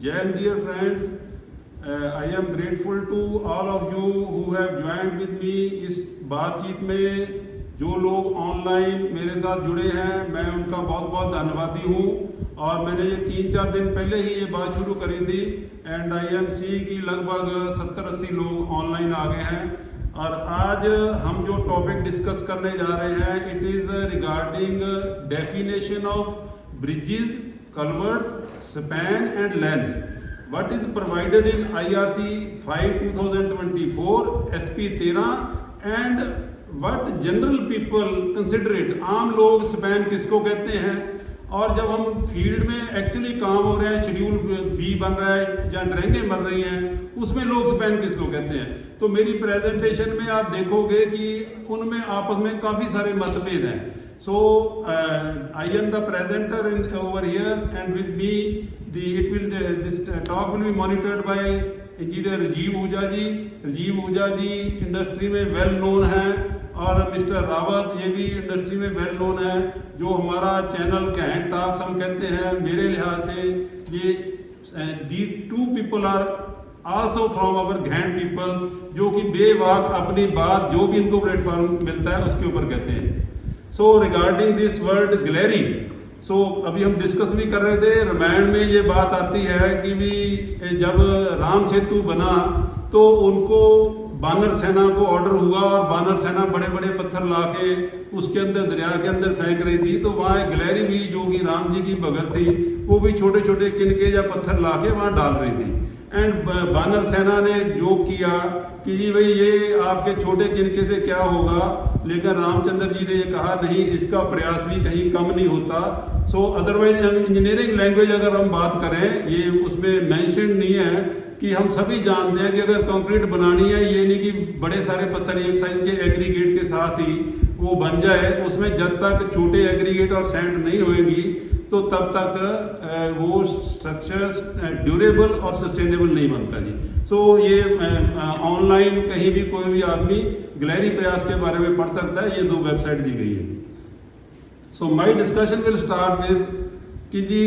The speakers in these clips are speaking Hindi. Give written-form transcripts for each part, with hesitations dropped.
Jain, dear friends, I am grateful to all of you who have joined with me इस बातचीत में। जो लोग ऑनलाइन मेरे साथ जुड़े हैं मैं उनका बहुत बहुत धन्यवादी हूँ। और मैंने ये 3-4 दिन पहले ही ये बात शुरू करी थी एंड आई एम सी कि लगभग 70-80 लोग ऑनलाइन आ गए हैं। और आज हम जो टॉपिक डिस्कस करने जा रहे हैं it is regarding definition of bridges, culverts, span and length. What is provided in IRC 5/2024 SP 13 and what general people consider it। आम लोग स्पैन किसको कहते हैं, और जब हम फील्ड में एक्चुअली काम हो रहे हैं, शेड्यूल बी बन रहा है या ड्राइंगें बन रही हैं, उसमें लोग स्पैन किसको कहते हैं। तो मेरी प्रेजेंटेशन में आप देखोगे कि उनमें आपस में काफ़ी सारे मतभेद हैं। So I am the presenter over here and with me this talk will be monitored by engineer Rajiv ऊजा जी। राजीव ऊजा जी इंडस्ट्री में वेल नोन है और मिस्टर रावत ये भी इंडस्ट्री में वेल नोन है। जो हमारा चैनल गहन टॉक्स हम कहते हैं, मेरे लिहाज से ये these two people are also from our गहन people, जो कि बेवाक अपनी बात जो भी इनको प्लेटफॉर्म मिलता है उसके ऊपर कहते हैं। So regarding this word gallery, so अभी हम डिस्कस भी कर रहे थे, रामायण में ये बात आती है कि भी जब राम सेतु बना तो उनको बानर सेना को ऑर्डर हुआ और बानर सेना बड़े बड़े पत्थर लाके उसके अंदर दरिया के अंदर फेंक रही थी। तो वहाँ एक ग्लेरी भी जो कि राम जी की भगत थी वो भी छोटे छोटे किनके या पत्थर लाके वहाँ डाल रही थी। एंड बानर सेना ने जोक किया कि जी भाई ये आपके छोटे किनके से क्या होगा, लेकिन रामचंद्र जी ने ये कहा नहीं, इसका प्रयास भी कहीं कम नहीं होता। सो अदरवाइज इंजीनियरिंग लैंग्वेज अगर हम बात करें, ये उसमें मेंशन नहीं है कि हम सभी जानते हैं कि अगर कंक्रीट बनानी है, ये नहीं कि बड़े सारे पत्थर एक साइज के एग्रीगेट के साथ ही वो बन जाए, उसमें जब तक छोटे एग्रीगेट और सैंड नहीं होएगी तो तब तक वो स्ट्रक्चर्स ड्यूरेबल और सस्टेनेबल नहीं बनता जी। सो ये ऑनलाइन कहीं भी कोई भी आदमी ग्लेरी प्रयास के बारे में पढ़ सकता है, ये 2 वेबसाइट दी गई है। So my discussion will start with कि जी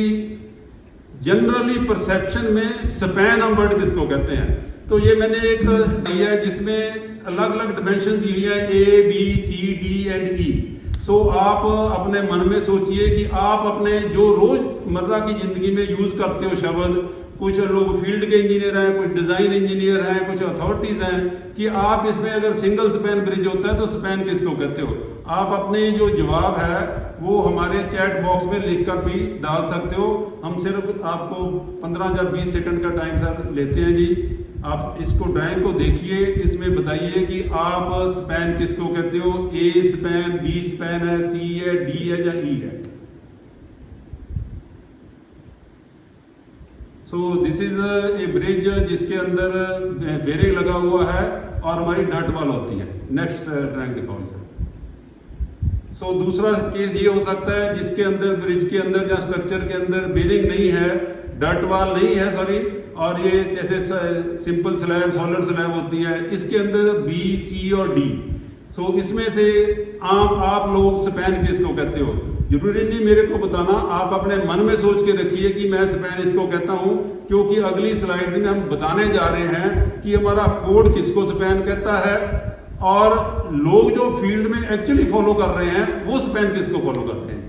जनरली परसेप्शन में स्पैन हम वर्ड किसको कहते हैं। तो ये मैंने एक दिया है जिसमें अलग अलग डिमेंशन दी हुई है A, B, C, D and E। सो आप अपने मन में सोचिए कि आप अपने जो रोज़मर्रा की ज़िंदगी में यूज़ करते हो शब्द, कुछ लोग फील्ड के इंजीनियर हैं, कुछ डिज़ाइन इंजीनियर हैं, कुछ अथॉरिटीज़ हैं, कि आप इसमें अगर सिंगल स्पैन ब्रिज होता है तो स्पैन किसको कहते हो। आप अपने जो जवाब है वो हमारे चैट बॉक्स में लिख कर भी डाल सकते हो। हम सिर्फ आपको 15 या 20 सेकंड का टाइम सर लेते हैं जी। आप इसको ड्राइंग को देखिए, इसमें बताइए कि आप स्पैन किसको कहते हो। ए स्पैन, बी स्पैन है, सी है, डी है या ई है। So this is a bridge जिसके अंदर बेरिंग लगा हुआ है और हमारी डट वॉल होती है। नेक्स्ट ड्राइंग दिखाओ सर। सो दूसरा केस ये हो सकता है जिसके अंदर ब्रिज के अंदर या स्ट्रक्चर के अंदर बेरिंग नहीं है, डट वॉल नहीं है सॉरी, और ये जैसे सिंपल स्लैब, सॉलिड स्लैब होती है, इसके अंदर बी, सी और डी। सो इसमें से आप लोग स्पैन किसको कहते हो। जरूरी नहीं मेरे को बताना, आप अपने मन में सोच के रखिए कि मैं स्पैन इसको कहता हूँ, क्योंकि अगली स्लाइड में हम बताने जा रहे हैं कि हमारा कोड किसको स्पैन कहता है और लोग जो फील्ड में एक्चुअली फॉलो कर रहे हैं वो स्पैन किसको फॉलो करते हैं।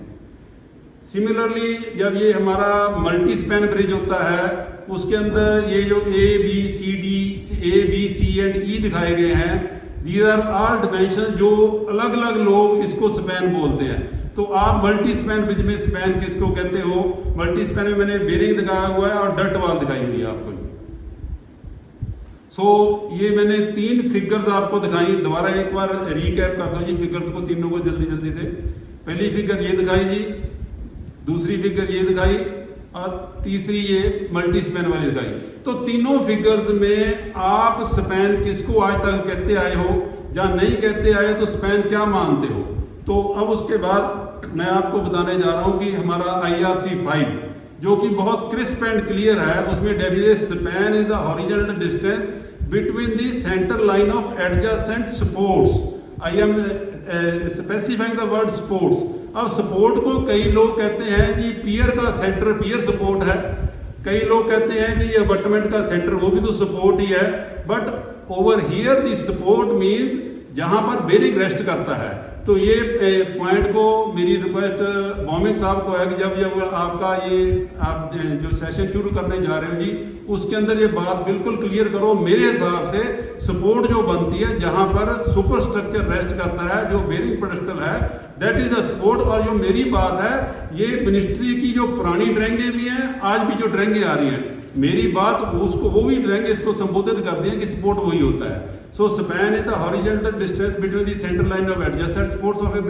सिमिलरली जब ये हमारा मल्टी स्पैन ब्रिज होता है उसके अंदर ये जो A, B, C, D, A, B, C and E दिखाए गए हैं, दीज आर ऑल डिमेंशन जो अलग अलग लोग इसको स्पैन बोलते हैं। तो आप मल्टी स्पैन ब्रिज में स्पैन किसको कहते हो। मल्टी स्पैन में मैंने बेरिंग दिखाया हुआ है और डट वॉल दिखाई हुई है आपको। सो ये मैंने 3 फिगर्स आपको दिखाई, दोबारा एक बार रिकैप कर दो जी फिगर्स को, तीनों को जल्दी जल्दी से। पहली फिगर ये दिखाई जी, दूसरी फिगर ये दिखाई और तीसरी ये मल्टी स्पैन वाली दिखाई। तो तीनों फिगर्स में आप स्पैन किसको आज तक कहते आए हो या नहीं कहते आए, तो स्पैन क्या मानते हो। तो अब उसके बाद मैं आपको बताने जा रहा हूं कि हमारा IRC 5 जो कि बहुत क्रिस्प एंड क्लियर है, उसमें definition span is the horizontal distance between the centre line of adjacent supports. I am specifying the word supports. अब सपोर्ट को कई लोग कहते हैं जी पियर का सेंटर पियर सपोर्ट है, कई लोग कहते हैं कि ये अबटमेंट का सेंटर वो भी तो सपोर्ट ही है, but over here the support means जहां पर बेरिंग रेस्ट करता है। तो ये पॉइंट को मेरी रिक्वेस्ट भौमिक साहब को है कि जब आपका ये आप जो सेशन शुरू करने जा रहे हो जी, उसके अंदर ये बात बिल्कुल क्लियर करो। मेरे हिसाब से सपोर्ट जो बनती है जहां पर सुपर स्ट्रक्चर रेस्ट करता है, जो बेरिंग पेडेस्टल है, दैट इज द सपोर्ट। और जो मेरी बात है, ये मिनिस्ट्री की जो पुरानी ड्राइंगें भी हैं, आज भी जो ड्राइंगें आ रही हैं, मेरी बात उसको वो भी ड्राइंगें इसको संबोधित करती हैं कि सपोर्ट वही होता है। So span is the horizontal distance between the centre line of adjacent supports of a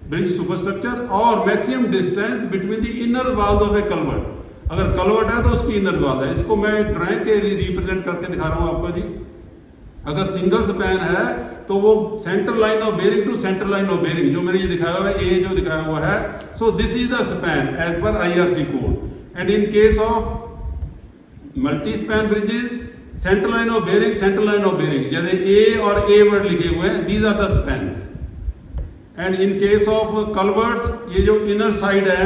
bridge superstructure और maximum distance between the inner walls of a culvert. अगर कलवर्ट है तो उसकी इनर वॉल है। इसको मैं ड्राइंग के रिप्रेजेंट करके दिखा रहा हूँ आपको जी। अगर सिंगल स्पैन है तो वो centre line of bearing to centre line of bearing, जो मैंने ये दिखाया हुआ है, ए जो दिखाया हुआ है, so this is the span as per IRC code. And in case of multi span bridges, centre line of bearing, centre line of bearing, जैसे ए और ए वर्ड लिखे हुए हैं, these are the spans. And in case of culverts, ये जो इनर साइड है,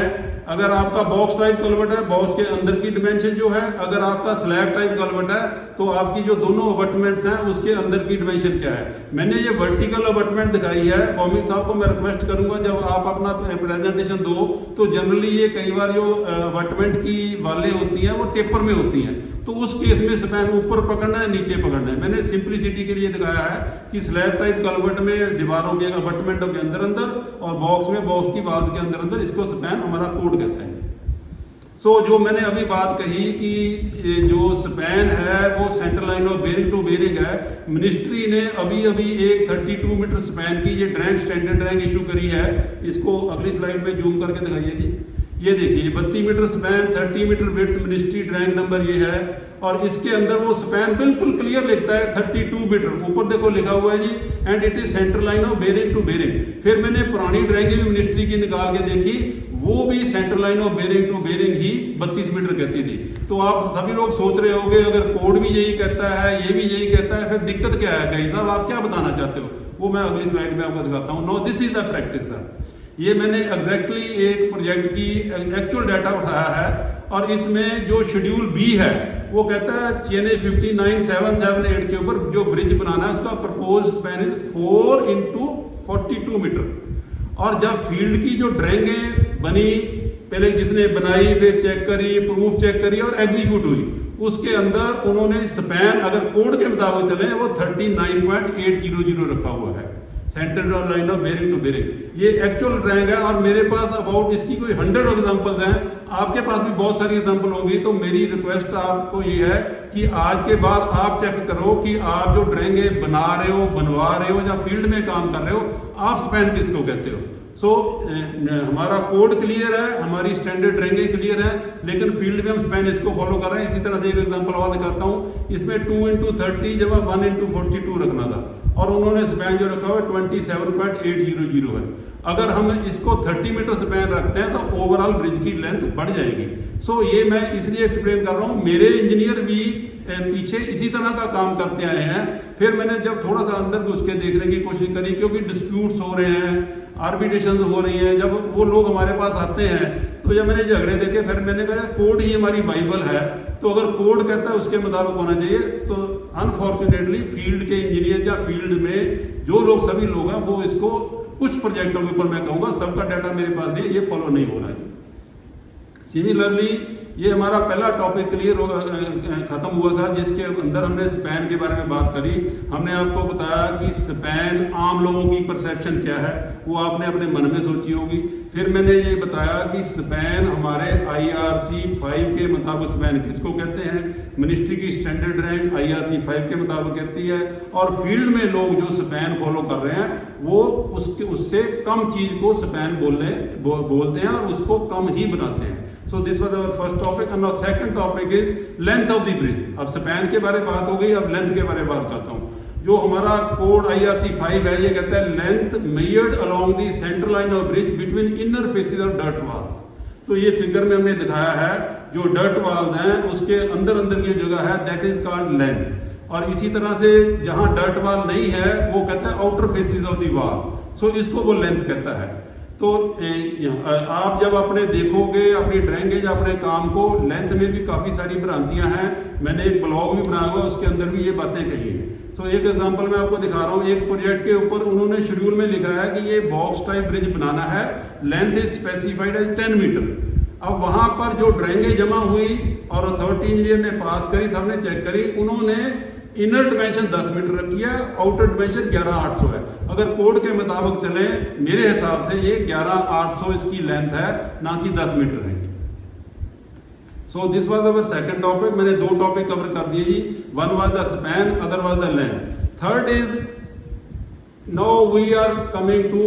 अगर आपका बॉक्स टाइप कलवर्ट है, बॉक्स के अंदर की डिमेंशन जो है, अगर आपका स्लैब टाइप कलवर्ट है, तो आपकी जो दोनों अबटमेंट्स हैं उसके अंदर की डिमेंशन क्या है। मैंने ये वर्टिकल अबटमेंट दिखाई है। भौमिक साहब को मैं रिक्वेस्ट करूंगा, जब आप अपना प्रेजेंटेशन दो तो जनरली ये कई बार जो अबटमेंट की वालें होती हैं वो टेपर में होती हैं, तो उस केस में स्पैन ऊपर पकड़ना है, नीचे पकड़ना है। मैंने सिंप्लिसिटी के लिए दिखाया है कि स्लैब टाइप कलवर्ट में दीवारों के अबटमेंटों के अंदर अंदर और बॉक्स में बॉक्स की वाल्स के अंदर अंदर, इसको स्पैन हमारा कोड कहते हैं। सो जो मैंने अभी बात कही कि जो स्पैन है वो centre line of bearing to bearing है, मिनिस्ट्री ने अभी एक 32 मीटर स्पैन की ये ड्राइंग स्टैंडर्ड ड्राइंग इशू करी है। इसको अगली स्लाइड में जूम करके दिखाइए जी। ये देखिए 32 metre span, 30 metre width, ministry drawing number ये है। और इसके अंदर वो स्पैन बिल्कुल क्लियर लिखता है 32 मीटर, ऊपर देखो लिखा हुआ है जी, and it is centre line of bearing to bearing. फिर मैंने पुरानी ड्राइंगें भी मिनिस्ट्री की निकाल के देखी, वो भी centre line of bearing to bearing ही 32 मीटर कहती थी। तो आप सभी लोग सोच रहे होंगे, अगर कोड भी यही कहता है, ये भी यही कहता है, फिर दिक्कत क्या है गई साहब, आप क्या बताना चाहते हो, वो मैं अगली स्लाइड में आपको दिखाता हूँ। No, this is the practice sir. ये मैंने एग्जैक्टली एक प्रोजेक्ट की एक्चुअल डाटा उठाया है, और इसमें जो शेड्यूल बी है वो कहता है चेन्नई 59778 के ऊपर जो ब्रिज बनाना है उसका प्रपोज स्पैन इज 4 × 42 मीटर। और जब फील्ड की जो ड्राइंगें बनी, पहले जिसने बनाई, फिर चेक करी, प्रूफ चेक करी और एग्जीक्यूट हुई, उसके अंदर उन्होंने स्पैन अगर कोड के मुताबिक चले वो 39.800 रखा हुआ है, centre line of bearing to bearing. ये एक्चुअल ड्राइंग है, और मेरे पास अबाउट इसकी कोई 100 एग्जांपल्स हैं, आपके पास भी बहुत सारी एग्जांपल होंगी। तो मेरी रिक्वेस्ट आपको ये है कि आज के बाद आप चेक करो कि आप जो ड्राइंगें बना रहे हो, बनवा रहे हो, या फील्ड में काम कर रहे हो, आप स्पैन किसको कहते हो। सो हमारा कोड क्लियर है, हमारी स्टैंडर्ड ड्राइंगें क्लियर है, लेकिन फील्ड में हम स्पैन इसको फॉलो कर रहे हैं। इसी तरह से एक एग्जांपल और दिखाता हूँ। इसमें 2 × 30 जमा 1 × 42 रखना था, और उन्होंने स्पैन जो रखा हुआ है 27.800 है। अगर हम इसको 30 मीटर स्पैन रखते हैं तो ओवरऑल ब्रिज की लेंथ बढ़ जाएगी। सो ये मैं इसलिए एक्सप्लेन कर रहा हूँ, मेरे इंजीनियर भी पीछे इसी तरह का काम करते आए हैं। फिर मैंने जब थोड़ा सा अंदर घुस के देखने की कोशिश करी, क्योंकि डिस्प्यूट्स हो रहे हैं, आर्बिट्रेशन हो रही हैं, जब वो लोग हमारे पास आते हैं तो जब मैंने झगड़े देखे, फिर मैंने कहा कोड ही हमारी बाइबल है, तो अगर कोड कहता है उसके मुताबिक होना चाहिए। तो अनफॉर्चुनेटली फील्ड के इंजीनियर या फील्ड में जो लोग सभी लोग हैं वो इसको कुछ प्रोजेक्टों के ऊपर मैं कहूँगा, सबका डाटा मेरे पास नहीं है, ये फॉलो नहीं हो रहा है। सिमिलरली ये हमारा पहला टॉपिक क्लियर खत्म हुआ था, जिसके अंदर हमने स्पैन के बारे में बात करी। हमने आपको बताया कि स्पैन आम लोगों की परसेप्शन क्या है, वो आपने अपने मन में सोची होगी। फिर मैंने ये बताया कि स्पैन हमारे IRC 5 के मुताबिक स्पैन किसको कहते हैं, मिनिस्ट्री की स्टैंडर्ड रैंक IRC 5 के मुताबिक कहती है, और फील्ड में लोग जो स्पैन फॉलो कर रहे हैं वो उससे कम चीज़ को स्पैन बोलते हैं और उसको कम ही बनाते हैं। So this was our first topic, and now second topic is length of the bridge. अब स्पैन के बारे में बात हो गई, अब लेंथ के बारे में बात करता हूँ। जो हमारा कोड IRC 5 है, ये कहता है length measured along the centre line of bridge between inner faces of dirt walls. तो ये फिगर में हमने दिखाया है, जो डर्ट वॉल्स हैं उसके अंदर अंदर की जगह है, दैट इज कॉल्ड लेंथ। और इसी तरह से जहाँ डर्ट वॉल नहीं है वो कहता है outer faces of the wall, so इसको वो लेंथ कहता है। तो आप जब अपने देखोगे अपनी ड्राइंग अपने काम को, लेंथ में भी काफ़ी सारी भ्रांतियां हैं। मैंने एक ब्लॉग भी बनाया हुआ, उसके अंदर भी ये बातें कही हैं। तो एक एग्जांपल मैं आपको दिखा रहा हूँ। एक प्रोजेक्ट के ऊपर उन्होंने शेड्यूल में लिखा है कि ये बॉक्स टाइप ब्रिज बनाना है, length is specified as 10 metre. अब वहाँ पर जो ड्राइंगें जमा हुई और अथॉरिटी इंजीनियर ने पास करी, सबने चेक करी, उन्होंने इनर डिमेंशन 10 मीटर रखी है, आउटर डिमेंशन 11,800 है। अगर कोड के मुताबिक चले, मेरे हिसाब से ये 11,800 इसकी लेंथ है, ना कि 10 मीटर है। So this was our second topic. मैंने 2 टॉपिक कवर कर दिए जी। One was the span, other was the length. Third is now we are coming to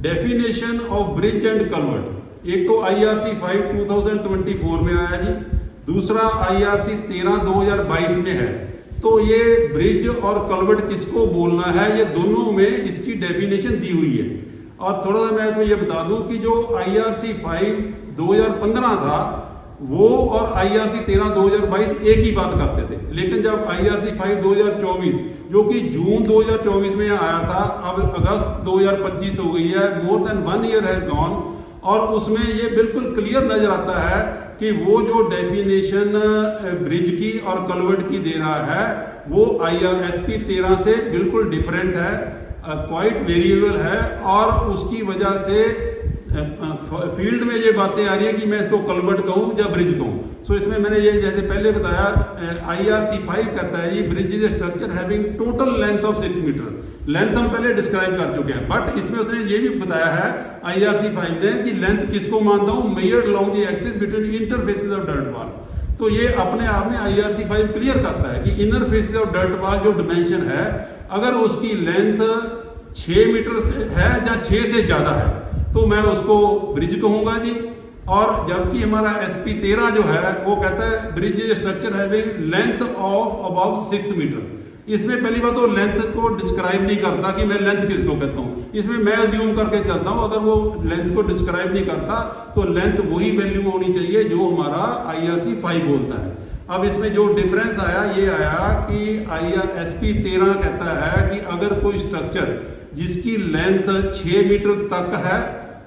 definition of bridge and culvert. एक तो IRC 5 2024 में आया जी, दूसरा IRC 13 2022 में है। तो ये ब्रिज और कल्वर्ट किसको बोलना है, ये दोनों में इसकी डेफिनेशन दी हुई है। और थोड़ा सा मैं आपको ये बता दूं कि जो IRC 5 2015 था वो और IRC 13 2022 एक ही बात करते थे। लेकिन जब IRC 5 2024 जो कि जून 2024 में आया था, अब अगस्त 2025 हो गई है, more than 1 year has gone, और उसमें ये बिल्कुल क्लियर नजर आता है कि वो जो डेफिनेशन ब्रिज की और कल्वर्ट की दे रहा है वो IRSP 13 से बिल्कुल डिफरेंट है, क्वाइट वेरिएबल है। और उसकी वजह से फील्ड में ये बातें आ रही है कि मैं इसको कल्वर्ट कहूँ या ब्रिज कहूँ। सो इसमें मैंने ये जैसे पहले बताया, IRC 5 कहता है ये bridge is structure having total length of 6 metre. Length हम पहले डिस्क्राइब कर चुके हैं, बट इसमें उसने ये भी बताया है IRC 5 ने कि लेंथ किसको मानता हूँ, measured along the axis between interfaces of dirt wall. तो ये अपने आप में IRC 5 क्लियर करता है कि inner faces of dirt wall जो डिमेंशन है, अगर उसकी लेंथ 6 मीटर है या 6 से ज़्यादा है तो मैं उसको ब्रिज कहूँगा जी। और जबकि हमारा SP 13 जो है वो कहता है bridge structure having length of about 6 metre. इसमें पहली बात तो लेंथ को डिस्क्राइब नहीं करता कि मैं लेंथ किसको कहता हूँ, इसमें मैं अज्यूम करके चलता हूँ। अगर वो लेंथ को डिस्क्राइब नहीं करता तो लेंथ वही वैल्यू होनी चाहिए जो हमारा IRC 5 बोलता है। अब इसमें जो डिफरेंस आया ये आया कि IRSP 13 कहता है कि अगर कोई स्ट्रक्चर जिसकी लेंथ 6 मीटर तक है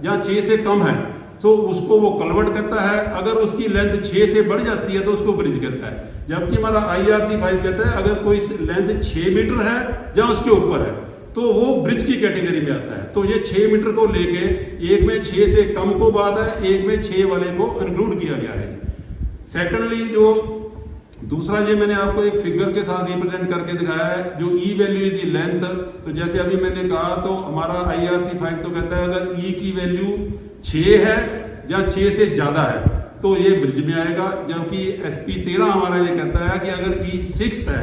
या 6 से कम है तो उसको वो कल्वर्ट कहता है, अगर उसकी लेंथ 6 से बढ़ जाती है तो उसको ब्रिज कहता है। जबकि हमारा IRC 5 कहता है अगर कोई लेंथ 6 मीटर है या उसके ऊपर है तो वो ब्रिज की कैटेगरी में आता है। तो ये 6 मीटर को लेके एक में 6 से कम को बात है, एक में 6 वाले को इंक्लूड किया गया है। सेकेंडली जो दूसरा ये मैंने आपको एक फिगर के साथ रिप्रेजेंट करके दिखाया है, जो E value is the length. तो जैसे अभी मैंने कहा तो हमारा IRC 5 तो कहता है अगर E की वैल्यू 6 है या 6 से ज़्यादा है तो ये ब्रिज में आएगा। जबकि SP 13 हमारा ये कहता है कि अगर E 6 है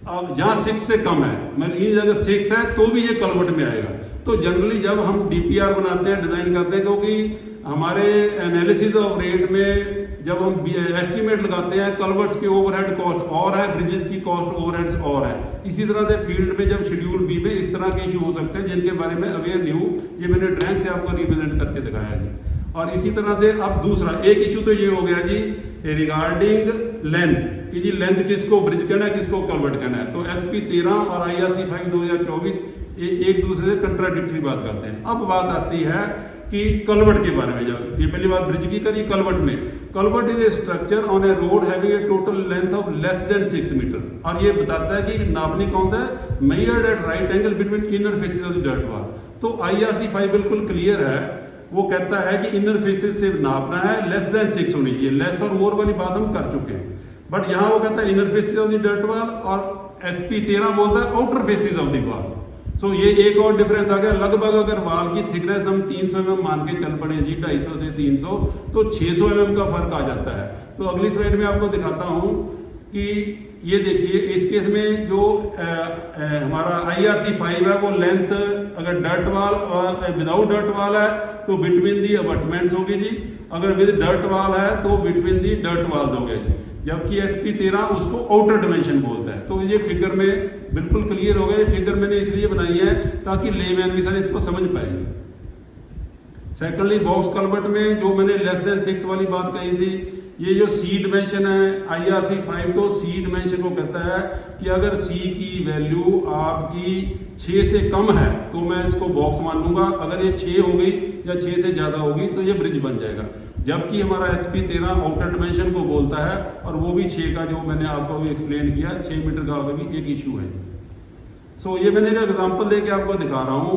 अब जहाँ 6 से कम है, मतलब E अगर 6 है तो भी ये कल्वर्ट में आएगा। तो जनरली जब हम DPR बनाते हैं, डिज़ाइन करते हैं, क्योंकि हमारे एनालिसिस ऑफ रेट में जब हम एस्टिमेट लगाते हैं कल्वर्ट्स के ओवरहेड कॉस्ट और है, ब्रिजेस की कॉस्ट ओवरहेड्स और है। इसी तरह से फील्ड में जब शेड्यूल बी में इस तरह के इशू हो सकते हैं जिनके बारे में अवेयर नहीं हूँ, ये मैंने ड्राइंग से आपको रिप्रेजेंट करके दिखाया जी। और इसी तरह से अब दूसरा एक इशू तो ये हो गया जी रिगार्डिंग लेंथ कि जी लेंथ किसको ब्रिज कहना है, किसको कल्वर्ट कहना है। तो SP 13 और IRC 5 2024 एक दूसरे से कंट्राडिक्टरी बात करते हैं। अब बात आती है कि कल्वर्ट के बारे में। जब ये पहली बात ब्रिज की करी, कल्वर्ट में culvert is a structure on a road having a total length of less than 6 metre. और ये बताता है कि नापनी कौन सा है, measured at right angle between inner faces of the dirt wall. तो IRC 5 बिल्कुल क्लियर है, वो कहता है कि इनर फेसेस से नापना है, लेस देन 6 होनी चाहिए। लेस और मोर वाली बात हम कर चुके हैं, बट यहाँ वो कहता है inner faces of the dirt wall और SP 13 बोलता है outer faces of the wall. So ये एक और डिफरेंस आ गया। लगभग अगर वाल की थिकनेस हम 300 mm मान के चल पड़े जी, 250 से 300 तो 600 mm का फर्क आ जाता है। तो अगली स्लाइड में आपको दिखाता हूँ कि ये देखिए इस केस में जो हमारा IRC 5 है वो लेंथ अगर डर्ट वाल और विदाउट डर्ट वाल है तो बिटवीन दी अबटमेंट्स होगी जी, अगर विद डर्ट वाल है तो बिटवीन दी डर्ट वाल्स हो गए जी। जबकि SP 13 उसको आउटर डिमेंशन बोलता है। तो ये फिगर में बिल्कुल क्लियर हो गया। ये फिगर मैंने इसलिए बनाई है ताकि लेमैन भी सारे इसको समझ पाएंगे। सेकेंडली बॉक्स कल्वर्ट में जो मैंने लेस देन 6 वाली बात कही थी, ये जो सी डिमेंशन है IRC 5 तो सी डिमेंशन को कहता है कि अगर सी की वैल्यू आपकी 6 से कम है तो मैं इसको बॉक्स मान लूँगा, अगर ये 6 हो गई या 6 से ज़्यादा होगी तो ये ब्रिज बन जाएगा। जबकि हमारा SP 13 आउटर डिमेंशन को बोलता है और वो भी 6 का, जो मैंने आपको भी एक्सप्लेन किया, 6 मीटर का भी एक इशू है। सो ये मैंने एक एग्जांपल देके आपको दिखा रहा हूँ।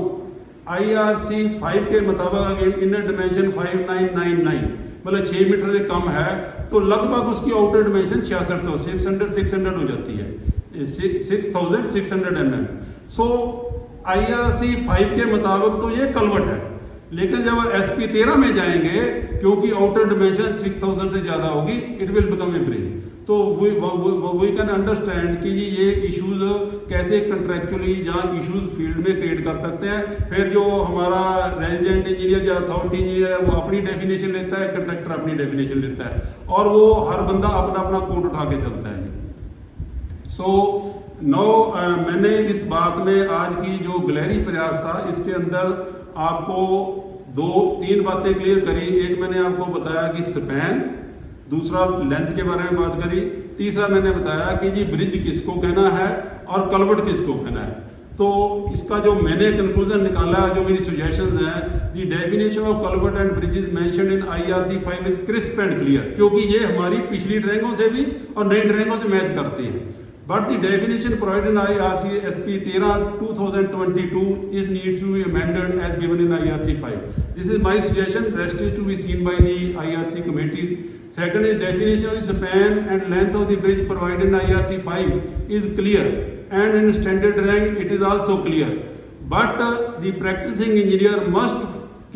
IRC 5 के मुताबिक इनर डिमेंशन 5999 मतलब 6 मीटर से कम है तो लगभग उसकी आउटर डिमेंशन 600 हो जाती है, 6600 mm। सो IRC 5 के मुताबिक तो ये कलवट है, लेकिन जब SP 13 में जाएंगे क्योंकि आउटर डिमेंशन 6000 से ज़्यादा होगी, it will become a bridge. तो वी कैन अंडरस्टैंड कि जी ये इश्यूज कैसे कंट्रेक्चुअली जहाँ इश्यूज फील्ड में क्रिएट कर सकते हैं। फिर जो हमारा रेजिडेंट इंजीनियर या अथॉरिटी इंजीनियर है वो अपनी डेफिनेशन लेता है, कंट्रैक्टर अपनी डेफिनेशन लेता है और वो हर बंदा अपना अपना कोड उठा के चलता है। सो मैंने इस बात में आज की जो गिलहरी प्रयास था इसके अंदर आपको 2-3 बातें क्लियर करी। एक मैंने आपको बताया कि स्पैन, दूसरा लेंथ के बारे में बात करी, तीसरा मैंने बताया कि जी ब्रिज किसको कहना है और कलवर्ट किसको कहना है। तो इसका जो मैंने कंक्लूजन निकाला, जो मेरी सजेशंस हैं, the definition of culvert and bridges mentioned in IRC 5 is crisp and clear, क्योंकि ये हमारी पिछली ड्राइंगों से भी और नई ड्राइंगों से मैच करते हैं। But the definition provided in IRC SP 13 2022 is needs to be amended as given in IRC 5. This is my suggestion. Rest is to be seen by the IRC committees. Second is definition of the span and length of the bridge provided in IRC 5 is clear, and in standard drawing it is also clear. But the practicing engineer must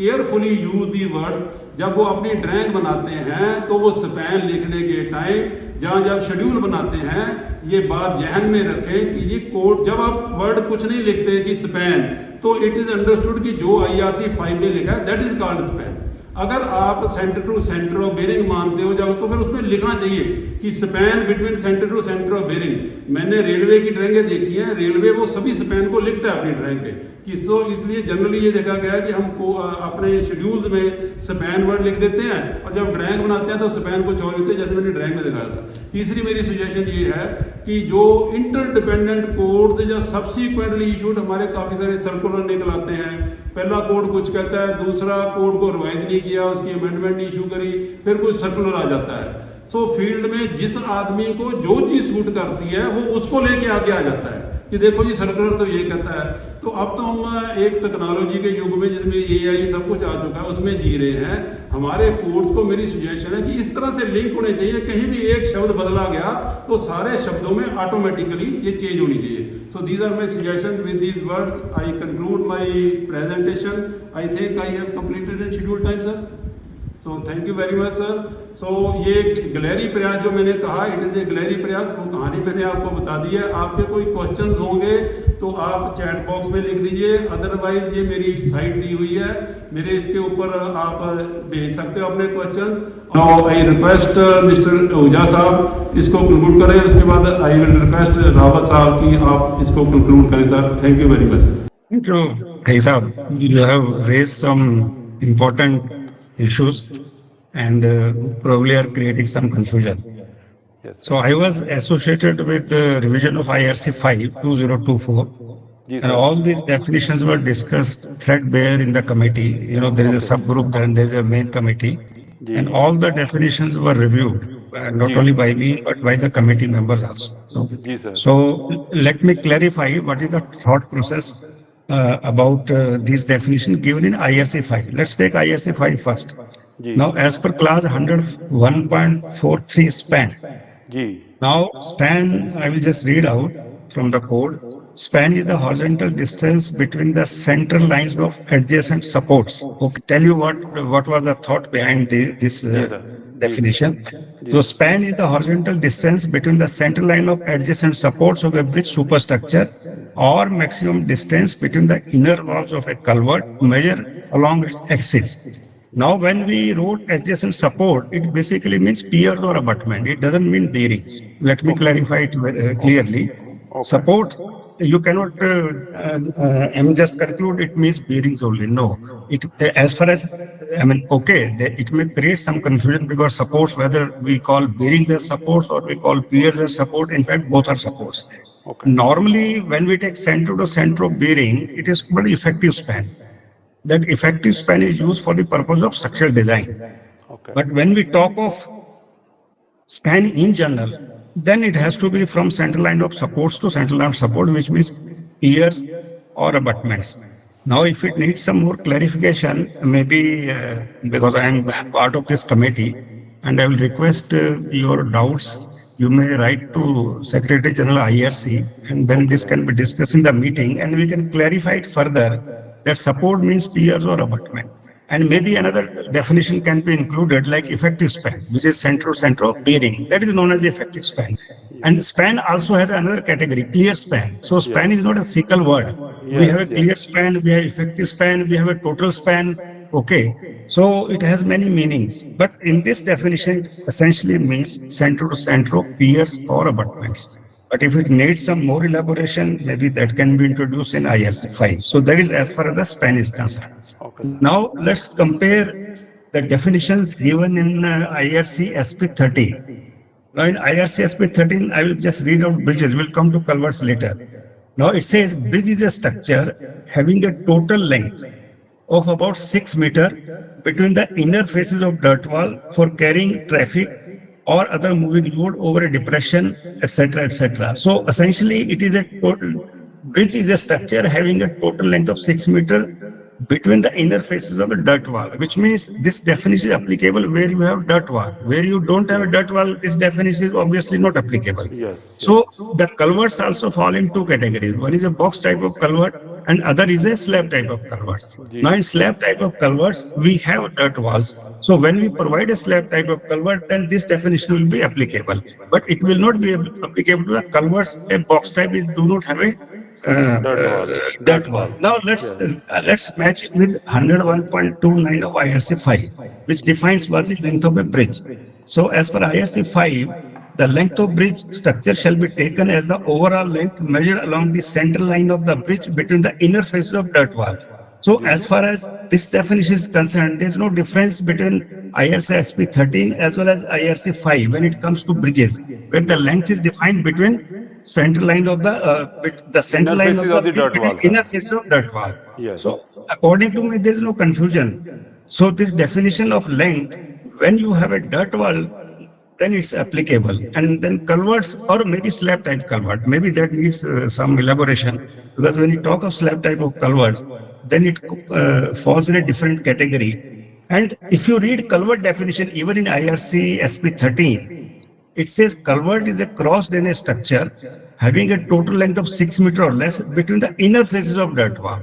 carefully use the words. जब वो अपनी ड्राइंग बनाते हैं तो वो स्पैन लिखने के टाइम जहाँ जब शेड्यूल बनाते हैं ये बात जहन में रखें कि ये कोड, जब आप वर्ड कुछ नहीं लिखते कि स्पैन, तो इट इज अंडरस्टूड कि जो IRC 5 में लिखा है दैट इज कॉल्ड स्पैन। अगर आप centre to centre of bearing मानते हो जाओ तो फिर उसमें लिखना चाहिए कि span between centre to centre of bearing. मैंने रेलवे की ड्राइंगें देखी हैं, रेलवे वो सभी स्पैन को लिखता है अपनी ड्राइंग पे कि तो इसलिए जनरली ये देखा गया है कि हम अपने शेड्यूल्स में स्पैन वर्ड लिख देते हैं और जब ड्राइंग बनाते हैं तो स्पैन को छोड़ देते हैं, जैसे मैंने ड्राइंग में दिखाया था। तीसरी मेरी सजेशन ये है कि जो इंटरडिपेंडेंट कोड्स या सब्सिक्वेंटली इशूड हमारे काफ़ी सारे सर्कुलर निकल आते हैं, पहला कोड कुछ कहता है, दूसरा कोड को रिवाइज नहीं किया, उसकी अमेंडमेंट इशू करी, फिर कुछ सर्कुलर आ जाता है। सो फील्ड में जिस आदमी को जो चीज़ सूट करती है वो उसको लेके आगे आ जाता है कि देखो जी सर्कुलर तो ये कहता है। तो अब तो हम एक टेक्नोलॉजी के युग में जिसमें AI सब कुछ आ चुका है उसमें जी रहे हैं। हमारे कोड्स को मेरी सजेशन है कि इस तरह से लिंक होने चाहिए, कहीं भी एक शब्द बदला गया तो सारे शब्दों में ऑटोमेटिकली ये चेंज होनी चाहिए। So these are my suggestion. With these words I conclude my presentation. I think I have completed in schedule time sir. So thank you very much sir. So ये गिलहरी प्रयास जो मैंने कहा, इट इज़ ए गिलहरी प्रयास, वो कहानी मैंने आपको बता दी है। आपके कोई क्वेश्चंस होंगे तो आप चैट बॉक्स में लिख दीजिए, अदरवाइज ये मेरी साइट दी हुई है, मेरे इसके ऊपर आप भेज सकते हो अपने question. Now I request mister Ojha साहब इसको कंक्लूड करें, उसके बाद आई विल रिक्वेस्ट रावत साहब की आप इसको कंक्लूड करें sir. Thank you very much. Thank you, Bhai Saab. You have raised some important issues and probably are creating some confusion. Yes. So I was associated with the revision of IRC 5 2024, Yes, and sir. all these definitions were discussed threadbare in the committee. You know, there is a subgroup, then there is a main committee, Yes. and all the definitions were reviewed, not Yes. only by me but by the committee members also. Yes, sir. So let me clarify what is the thought process about these definitions given in IRC 5. Let's take IRC 5 first. Ji. Now, as per clause 101.43 span. Ji. Now, span, I will just read out from the code. Span is the horizontal distance between the central lines of adjacent supports. Okay, tell you what was the thought behind this Yes, sir. definition. So span is the horizontal distance between the central line of adjacent supports of a bridge superstructure or maximum distance between the inner walls of a culvert measured along its axis. Now, when we wrote adjacent support, it basically means piers or abutment. It doesn't mean bearings. Let me clarify it clearly. Okay. Support you cannot, I mean, just conclude it means bearings only. No, it as far as, I mean, okay, it may create some confusion because supports, whether we call bearings as supports or we call piers as support, in fact, both are supports. Okay. Normally, when we take center to center of bearing, it is called effective span. That effective span is used for the purpose of structural design. Okay. But when we talk of span in general, then it has to be from center line of supports to center line of support, which means piers or abutments. Now, if it needs some more clarification, maybe because I am part of this committee, and I will request your doubts, you may write to Secretary General IRC, and then this can be discussed in the meeting, and we can clarify it further that support means piers or abutment. And maybe another definition can be included, like effective span, which is center to center of bearing. That is known as effective span. And span also has another category, clear span. So span is not a single word. We have a clear span, we have effective span, we have a total span. Okay. So it has many meanings. But in this definition, it essentially means center to center of piers or abutments. But if it needs some more elaboration, maybe that can be introduced in IRC 5. So that is as far as the span is concerned. Okay. Now let's compare the definitions given in IRC SP 13. Now in IRC SP 13, I will just read out bridges. We'll come to culverts later. Now it says bridge is a structure having a total length of about 6 meters between the inner faces of dirt wall for carrying traffic or other moving load over a depression, etc., etc. So essentially, it is a total bridge is a structure having a total length of 6 meters between the inner faces of a dirt wall, which means this definition is applicable where you have dirt wall. Where you don't have a dirt wall, this definition is obviously not applicable. Yes. So the culverts also fall in two categories. One is a box type of culvert and other is a slab type of culverts. Now in slab type of culverts, we have dirt walls. So when we provide a slab type of culvert, then this definition will be applicable. But it will not be applicable to the culverts, a box type, we do not have a dirt wall. Now let's match it with 101.29 of IRC 5, which defines what's the length of a bridge. So as per IRC 5, the length of bridge structure shall be taken as the overall length measured along the center line of the bridge between the inner faces of dirt wall. So as far as this definition is concerned, there is no difference between IRC SP 13 as well as IRC 5 when it comes to bridges, where the length is defined between center line of the center line of the dirt wall, inner faces of dirt wall. Yes. So according to me, there is no confusion. So this definition of length, when you have a dirt wall, then it's applicable. And then culverts or maybe slab type culvert, maybe that needs some elaboration, because when you talk of slab type of culverts, then it falls in a different category. And if you read culvert definition, even in IRC SP 13, it says culvert is a cross-drainage structure having a total length of 6 meters or less between the inner faces of dirt wall.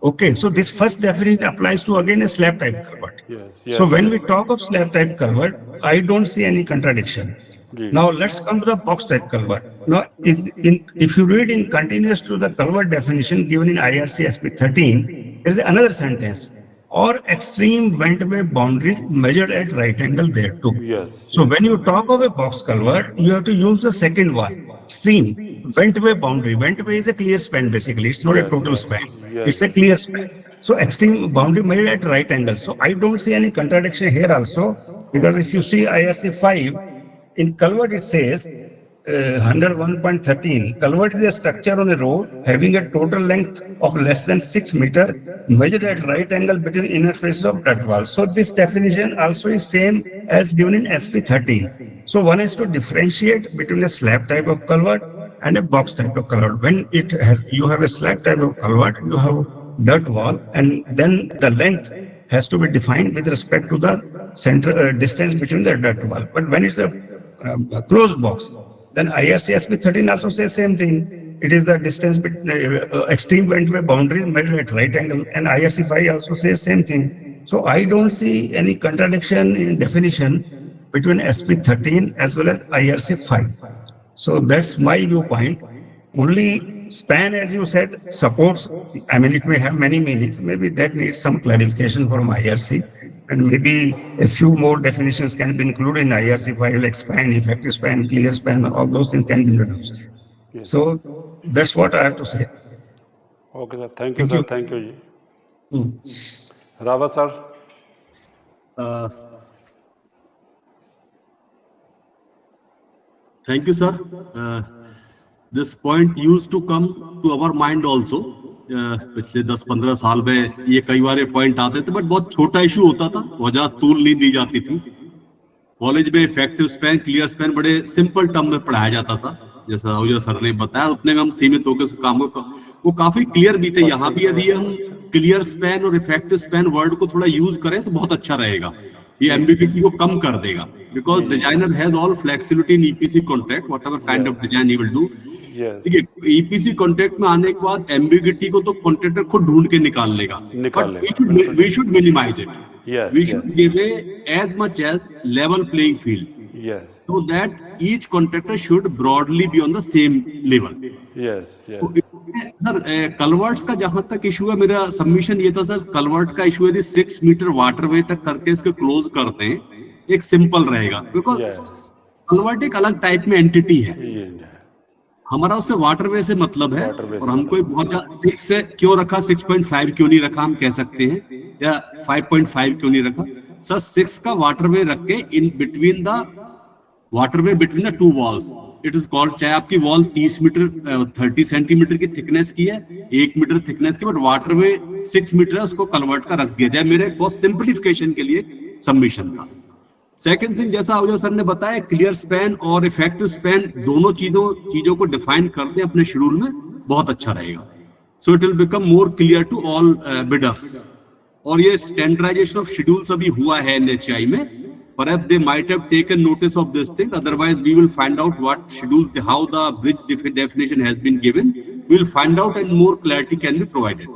Okay, so this first definition applies to again a slab type culvert. Yes, so when we talk of slab type culvert, I don't see any contradiction. Now let's come to the box type culvert. Now, if you read in continuous to the culvert definition given in IRC SP 13, there is another sentence, or extreme vent-way boundaries measured at right angle thereto. Yes. So when you talk of a box culvert, you have to use the second one, extreme vent-way boundary. Vent-way is a clear span basically. It's not a total span. It's a clear span. So extreme boundary measured at right angle. So I don't see any contradiction here also, because if you see IRC 5, in culvert it says 101.13, culvert is a structure on a road having a total length of less than 6 meters measured at right angle between inner faces of dirt wall. So this definition also is same as given in SP 13. So one has to differentiate between a slab type of culvert and a box type of culvert. When you have a slab type of culvert, you have dirt wall, and then the length has to be defined with respect to the center distance between the dirt wall. But when it's a closed box, then IRC SP 13 also says same thing. It is the distance between extreme vent-way boundaries measured at right angle, and IRC 5 also says same thing. So I don't see any contradiction in definition between SP 13 as well as IRC 5. So that's my viewpoint. Only span, as you said, supports, I mean, it may have many meanings. Maybe that needs some clarification from IRC. And maybe a few more definitions can be included in IRC 5, like span, effective span, clear span, all those things can be introduced. Yes. So that's what I have to say. Okay, sir. Thank you, Thank sir. you. Thank you, ji. Hmm. Rawat, sir. Uh, Thank you, sir. This point used to come to our mind also. पिछले 10-15 साल में ये कई बार ये पॉइंट आते थे, बट बहुत छोटा इशू होता था, वजह टूल नहीं दी जाती थी। कॉलेज में इफेक्टिव स्पैन, क्लियर स्पैन बड़े सिंपल टर्म में पढ़ाया जाता था, जैसा अहुजा सर ने बताया, उतने में हम सीमित होकर उस काम को, वो काफी क्लियर भी थे। यहाँ भी यदि हम क्लियर स्पैन और इफेक्टिव स्पैन वर्ड को थोड़ा यूज करें तो बहुत अच्छा रहेगा, ये एम्बिग्यूटी को कम कर देगा, because designer has all flexibility in EPC contract, whatever kind of design he will do. Yes. देखिए ईपीसी कॉन्ट्रैक्ट में आने के बाद एम्बिग्यूटी को तो कॉन्ट्रैक्टर खुद ढूंढ के निकाल लेगा, but we should minimise it, Yes, we yes. Should give as much as level playing field, Yes. so that each contractor should broadly be on the same level. Yes. Yes. तो सर कलवर्ट्स का जहां तक इशू है, मेरा सबमिशन ये था सर, कलवर्ट का इशू यदि 6 मीटर वाटरवे तक करके इसको क्लोज करते हैं, एक सिंपल रहेगा, बिकॉज कलवर्ट एक अलग टाइप में एंटिटी है, हमारा उससे वाटरवे से मतलब है, और हमको बहुत ज्यादा 6 से क्यों रखा, 6.5 क्यों नहीं रखा हम कह सकते हैं, या 5.5 क्यों नहीं रखा सर, 6 का वाटरवे रख के in between the waterway between the two walls, it is called, चाहे आपकी वॉल 30 मीटर 30 सेंटीमीटर की थिकनेस की है, 1 मीटर थिकनेस की, बट वाटरवे 6 मीटर है, उसको कन्वर्ट का रख दिया जाए, मेरे बहुत सिंप्लीफिकेशन के लिए सबमिशन था। सेकंड थिंग, जैसा अहुजा सर ने बताया, क्लियर स्पैन और इफेक्टिव स्पैन दोनों चीजों को डिफाइन कर दें अपने शेड्यूल में, बहुत अच्छा रहेगा, so it will become more clear to all bidders. और ये स्टैंडर्डाइजेशन ऑफ शेड्यूल्स अभी हुआ है एनएचआई में, perhaps they might have taken notice of this thing, otherwise we will find out what schedules, how the bridge definition has been given, we will find out and more clarity can be provided,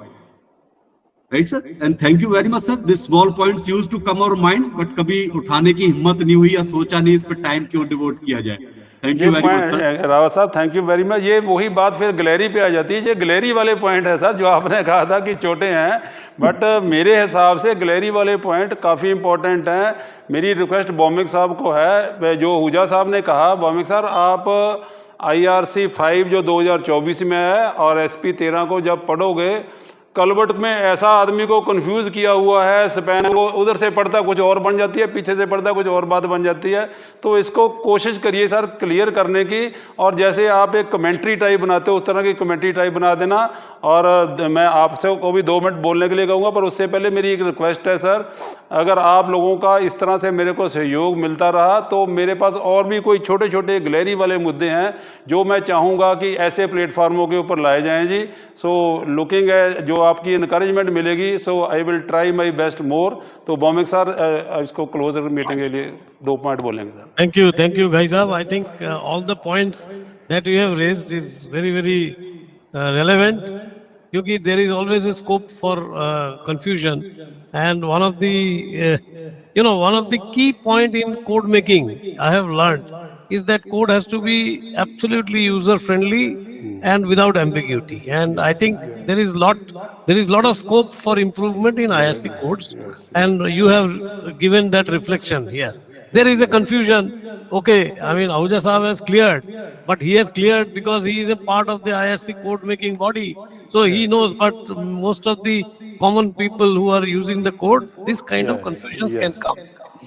right sir? And thank you very much sir, this small points used to come our mind, but कभी उठाने की हिम्मत नहीं हुई या सोचा नहीं इस पर टाइम क्यों डिवोट किया जाए। Thank you very much sir. Rawat साहब, थैंक यू वेरी मच। ये वही बात फिर गैलरी पे आ जाती है, ये गैलरी वाले पॉइंट है सर, जो आपने कहा था कि छोटे हैं, बट मेरे हिसाब से गैलरी वाले पॉइंट काफ़ी इंपॉर्टेंट हैं। मेरी रिक्वेस्ट बॉमिक साहब को है, जो हुजा साहब ने कहा, बॉमिक सर आप IRC 5 जो 2024 में है और SP 13 को जब पढ़ोगे, कलवर्ट में ऐसा आदमी को कंफ्यूज किया हुआ है, स्पैन को उधर से पढ़ता कुछ और बन जाती है, पीछे से पढ़ता कुछ और बात बन जाती है, तो इसको कोशिश करिए सर क्लियर करने की, और जैसे आप एक कमेंट्री टाइप बनाते हो उस तरह की कमेंट्री टाइप बना देना। और मैं आपसे को भी 2 मिनट बोलने के लिए कहूँगा, पर उससे पहले मेरी एक रिक्वेस्ट है सर, अगर आप लोगों का इस तरह से मेरे को सहयोग मिलता रहा तो मेरे पास और भी कोई छोटे छोटे गैलरी वाले मुद्दे हैं जो मैं चाहूँगा कि ऐसे प्लेटफार्मों के ऊपर लाए जाएँ जी। सो लुकिंग एट जो आपकी इनकरेजमेंट मिलेगी, so I will try my best more. तो बॉमिक सर इसको क्लोजर मीटिंग के लिए 2 पॉइंट बोलेंगे सर। Thank you guys up. I think all the points that you have raised is very relevant, क्योंकि there is always a scope for confusion, and one of the key point in code making I have learned is that code has to be absolutely user friendly and without ambiguity, and I think there is lot of scope for improvement in IRC codes, and you have given that reflection here. There is a confusion. Okay, I mean, Ahuja Saab has cleared, but he has cleared because he is a part of the IRC code making body. So he knows, but most of the common people who are using the code, this kind of confusions can come.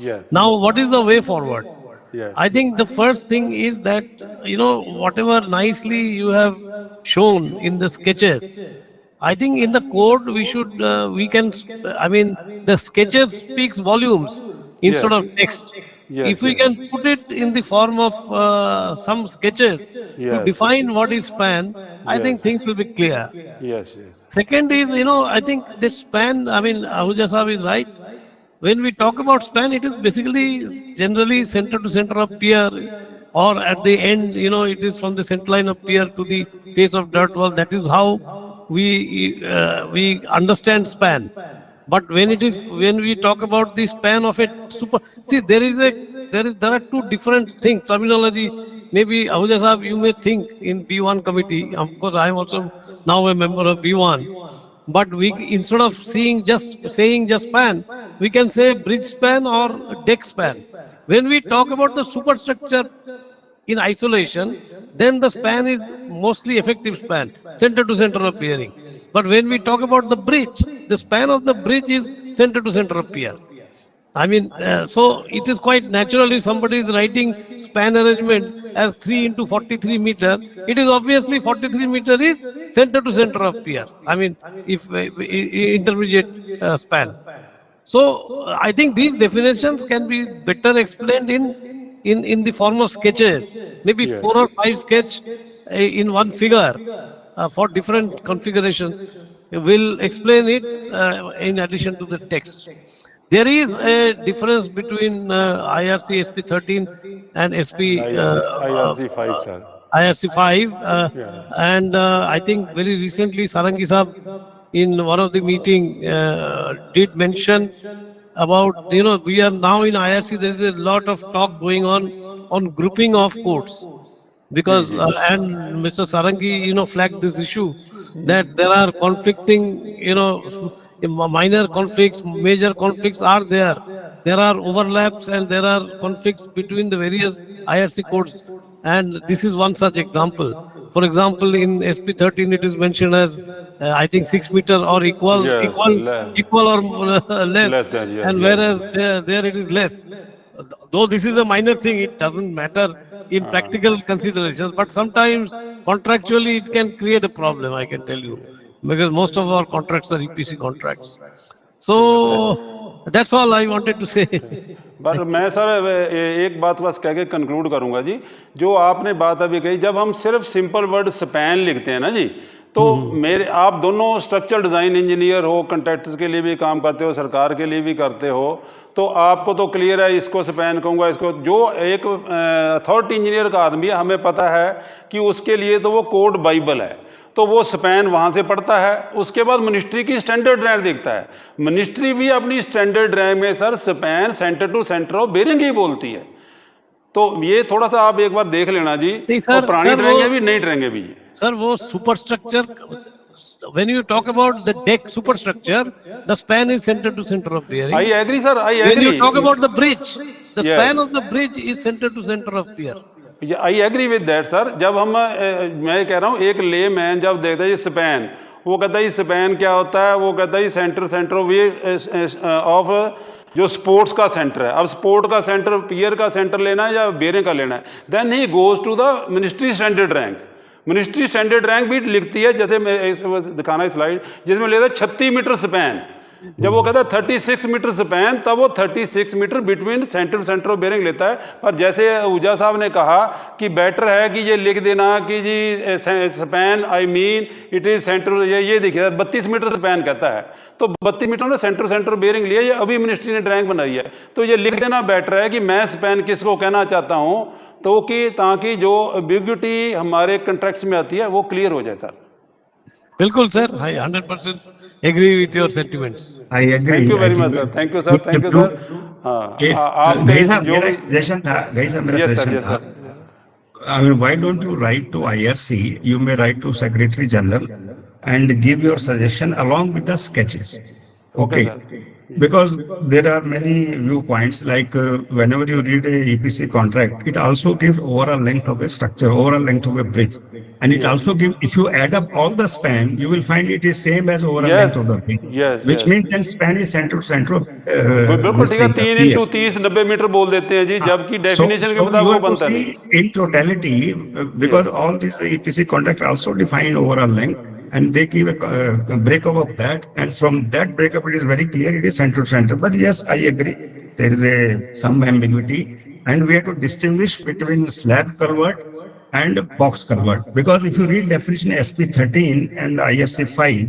Yes. Now, what is the way forward? Yes. I think the first thing is that, whatever nicely you have shown in the sketches, I think in the code the sketches speaks volumes instead of text. If we can put it in the form of some sketches to define what is span, I think things will be clear. Yes. Second is, I think the span, Ahuja Saab is right. When we talk about span, it is basically generally center to center of pier, or at the end, it is from the center line of pier to the face of dirt wall. That is how we understand span. But when we talk about the span of a there are two different things. Terminology, maybe Ahuja Saab, you may think in B1 committee. Of course, I am also now a member of B1. But we, instead of saying just span, we can say bridge span or deck span. When we talk about the superstructure, in isolation, then the span is mostly effective span, center to center of bearing. But when we talk about the bridge, the span of the bridge is center to center of pier. I mean, so it is quite natural if somebody is writing span arrangement as 3 into 43 meter, it is obviously 43 meter is center to center of pier. I mean, if intermediate span. So I think these definitions can be better explained in the form of sketches, maybe 4 or 5 sketch in one figure for different configurations. Will explain it in addition to the text. There is a difference between IRC SP13 and SP IRC 5, sir. IRC 5, and I think very recently Sarangi Sahab in one of the meeting did mention about, you know, we are now in IRC, there is a lot of talk going on grouping of codes, because and Mr. Sarangi, you know, flagged this issue that there are conflicting, you know, minor conflicts, major conflicts are there. There are overlaps and there are conflicts between the various IRC codes. And this is one such example. For example, in SP13, it is mentioned as, I think 6 meter or equal or less. Less than, yes, And whereas there it is less. Though this is a minor thing, it doesn't matter in practical considerations, but sometimes contractually it can create a problem, I can tell you, because most of our contracts are EPC contracts. So that's all I wanted to say. बस मैं सर एक बात बस कह के कंक्लूड करूंगा जी, जो आपने बात अभी कही, जब हम सिर्फ सिंपल वर्ड स्पैन लिखते हैं ना जी, तो मेरे आप दोनों स्ट्रक्चर डिज़ाइन इंजीनियर हो, कंट्रैक्टर्स के लिए भी काम करते हो, सरकार के लिए भी करते हो, तो आपको तो क्लियर है, इसको स्पैन कहूँगा, इसको, जो एक अथॉरिटी इंजीनियर का आदमी है, हमें पता है कि उसके लिए तो वो कोड बाइबल है, तो वो स्पैन वहाँ से पढ़ता है, उसके बाद मिनिस्ट्री की स्टैंडर्ड ड्राइव देखता है। मिनिस्ट्री भी अपनी स्टैंडर्ड ड्राइव में sir span centre to centre of bearing ही बोलती है। तो ये थोड़ा सा आप एक बार देख लेना जी, और पुरानी ड्राइंग भी नई ड्राइंग भी। सर वो super structure, when you talk about the deck superstructure, the span is center to center of bearing. I agree sir, I agree. When you talk about the bridge, the span of the bridge is center to center of pier. I agree with that sir. जब हम मैं कह रहा हूँ एक ले मैन जब देखता है ये स्पैन, वो कहता है ये स्पैन क्या होता है, वो कहता है ये सेंटर ऑफ जो स्पोर्ट्स का सेंटर है। अब स्पोर्ट का सेंटर पियर का सेंटर लेना है या बेरिंग का लेना है, then he goes to the ministry standard ranks. Ministry standard rank भी लिखती है, जैसे मैं दिखाना है स्लाइड, जिसमें लेता है 36 मीटर स्पैन। जब वो कहता है 36 मीटर स्पैन, तब वो 36 metre between centre centre of bearing लेता है। पर जैसे ऊजा साहब ने कहा कि बेटर है कि ये लिख देना कि जी span I mean it is centre, ये देखिए 32 मीटर स्पैन कहता है, तो 32 मीटर ने सेंटर बेरिंग लिया, ये अभी मिनिस्ट्री ने ड्राइंग बनाई है। तो ये लिख देना बेटर है कि मैं स्पैन किसको कहना चाहता हूँ, तो कि ताकि जो एम्बिग्युइटी हमारे कॉन्ट्रैक्ट्स में आती है वो क्लियर हो जाए सर। बिल्कुल sir, I 100% agree with your sentiments. I agree. Thank you very much sir. Thank you sir. Thank you sir. मेरा suggestion था, I mean, why don't you write to IRC? You may write to Secretary General and give your suggestion along with the sketches. Okay. Because there are many viewpoints, like whenever you read a EPC contract, it also gives overall length of a structure, overall length of a bridge. And it also gives, if you add up all the span, you will find it is same as overall length of the bridge. Which means then span is center to center of बिल्कुल ठीक है, 3 into 30 90 मीटर बोल देते हैं जी, जबकि डेफिनेशन के मुताबिक वो बनता है। In totality, because all these EPC contract also define overall length, and they give a breakup of that, and from that breakup it is very clear it is center to center. But yes, I agree, there is some ambiguity, and we have to distinguish between slab culvert and box culvert, because if you read definition SP13 and IRC 5,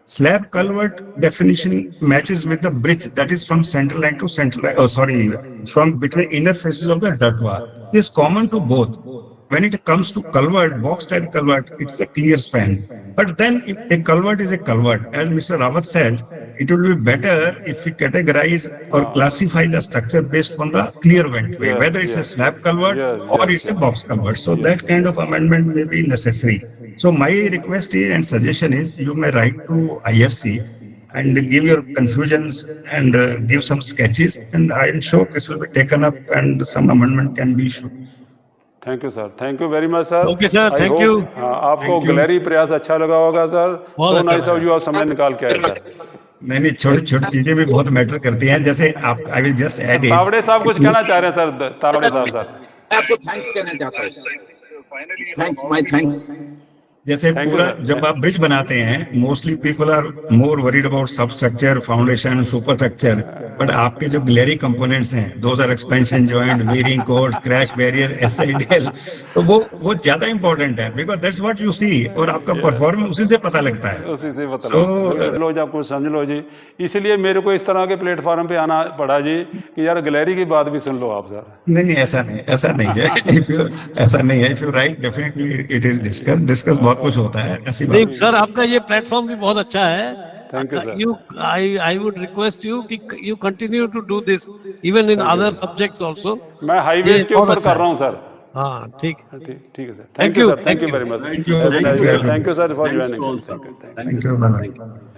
slab culvert definition matches with the bridge, that is from center line to center line, from between inner faces of the ductwork. This is common to both. When it comes to culvert, box type culvert, it's a clear span. But then if a culvert is a culvert, as Mr. Rawat said, it would be better if we categorize or classify the structure based on the clear vent way, whether it's a slab culvert or it's a box culvert. So that kind of amendment may be necessary. So my request is and suggestion is, you may write to IRC and give your confusions and give some sketches, and I am sure this will be taken up and some amendment can be issued. Thank you sir, thank you very much sir. Okay, sir, I thank hope, you. हाँ, आपको Thank you. गैलरी प्रयास अच्छा लगा होगा सर। बहुत सो अच्छा नाइस ऑफ लगा। यू, आप समय निकाल के आए सर। नहीं, छोटी छोटी चीजें भी बहुत मैटर करती हैं, जैसे आप, I will just add it. Tawde साहब कुछ कहना चाह रहे हैं सर, तावड़े साहब सर। मैं आपको थैंक्स कहना चाहता हूँ। Thanks, my thanks. जैसे Thank you, पूरा sir. जब आप ब्रिज बनाते हैं, mostly people are more worried about sub structure, foundation, super structure, but आपके जो ग्लेरी कंपोनेंट्स हैं, those are expansion joint, wearing course, crash barrier, SIDL, तो वो ज्यादा इंपॉर्टेंट है, because that's what you see, और आपका परफॉर्मेंस उसी से पता लगता है। उसी से बता So, लो जी, आपको समझ लो जी। इसलिए मेरे को इस तरह के प्लेटफॉर्म पे आना पड़ा जी कि यार गैलरी की बात भी सुन लो आप सर। नहीं, ऐसा नहीं है। ऐसा नहीं है, if you right, definitely it is discuss बहुत कुछ होता है, ऐसी नहीं बात। सर, आपका ये प्लेटफॉर्म भी बहुत अच्छा है। Thank you, sir. I would request you कि you continue to do this even in other subjects also. मैं हाईवेज के बहुत ऊपर अच्छा कर रहा हूँ सर। हाँ, ठीक। ठीक है sir, Thank thank you you, sir, thank thank you you. Very much, Thank you, thank you thank you, sir for Thanks to joining. all, sir. Thank you, bye-bye.